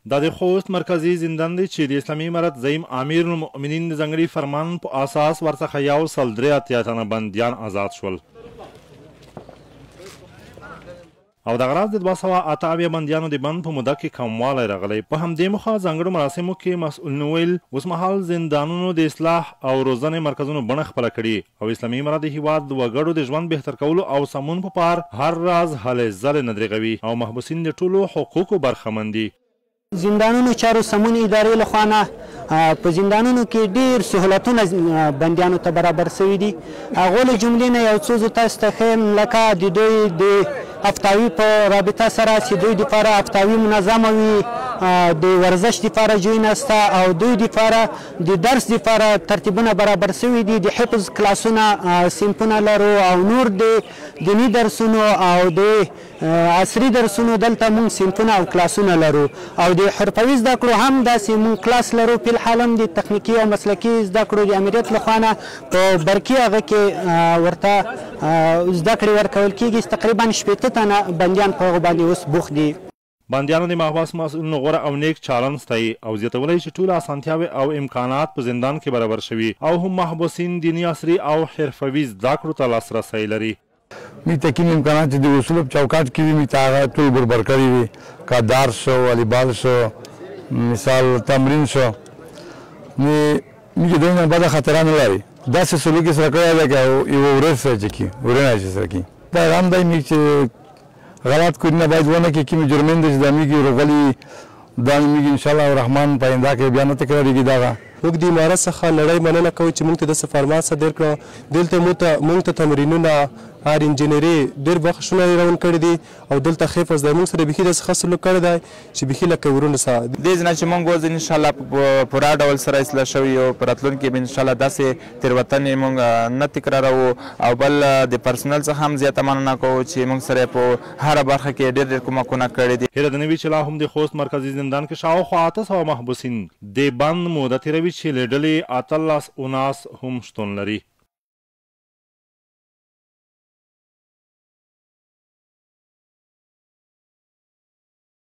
دا د خوست مرکزي زندان دی چې د اسلامي امارت زعیم امیر المؤمنین د ځانګړي فرمان په اساس ورڅخه 183 تنه بندیان آزاد شول او دغه راز د 208 بندیانو د بند په موده کې کموالی راغلی. په همدې مخه ځانګړو مراسمو کې مسؤلین ویل اوسمهال زندانونو د اصلاح او روزنې مرکزونو بڼه خپله کړي او اسلامي امارت د هیواد د وګړو د ژوند بهتر کولو او سمون په پار هر راز هلې ځلې نه دریغوي او محبوسین د ټولو حقوقو برخمن دي. زندانونو چارو سمون ادارې لخوا نه په زندانونو کې ډېر سهولتونه بندیانو ته برابر شوي دي. هغو له جملې نه یو څو زه تاسو ته ښیم لکه د دوی د هفتاوي په رابطه سره چې دوی دپاره هفتاوي منظمه وي، د ورزش دپاره جوین استه او دوی دپاره د درس دپاره ترتیبونه برابر شوي دي. د حفظ کلاسونه صنفونه لرو او نور د دیني درسونو او د عصري درسونو دلته مونږ صنفونه او کلاسونه لرو او د حرفوي زده کړو هم داسې مونږ کلاس لرو. فی الحال هم د تخنیکي او مسلکي زده کړو د امریت لخوا نه په برقي هغه کې ورته زده کړې ورکول کېږي. تقریبا 80 تنه بندیان په هغو باندې اوس بوخت دي. بندیانو د محبس مسؤلینو غوره او نیک چلند ستایي او زیاتولی چې ټول اسانتیاوې او امکانات په زندان کې برابر شوي او هم محبوسین دیني عصري او حرفوي زده کړو ته لاسرسی لري. می تکین امکانات د اصول په چوکاټ کې وي می هغه ټول برابر کړي وي که درس شو والیبال شو مثال تمرین شو می دوی نه بده خطره نه لري. داسې سلوک یې سره کړی دی که یوه ورځ سره چې کي ورځ چې سره کي دا هم دی می چې غلط کارونه باید ونه کړي. کومې جرمین دی چې دا میږي روغلي دا میږي انشاءالله الرحمن په آینده کې بیا نه تکراریږي دغه. موږ د امارت څخه نړۍ مننه کوو چې موږ ته داسې فرمان صادر کړه. دلته موږ ته تمرینونه هر انجینري ډېر بخښونه یې روان کړي دي او دلته حفظ دی. موږ سره بیخي داسې ښه سلوک کړی دی چې بیخي لکه ورونو سره. دې ځای نه چې موږ اوس انشاءالله په پوره ډول سره اصلاح شوي یو په راتلونکي کې به انشاءالله داسې تېروتنې موږ نه تکراروو او بل د پرسنل څخه هم زیاته مننه کوو چې موږ سره په هره برخه کې ډېر ډېر کومکونه کړي دي. هیله د نه وي چې لا هم د خوست مرکزي زندان کې شاوخوا 800 محبوسین د بند موده تېروي چې له ډلې 18 هم شتون لري.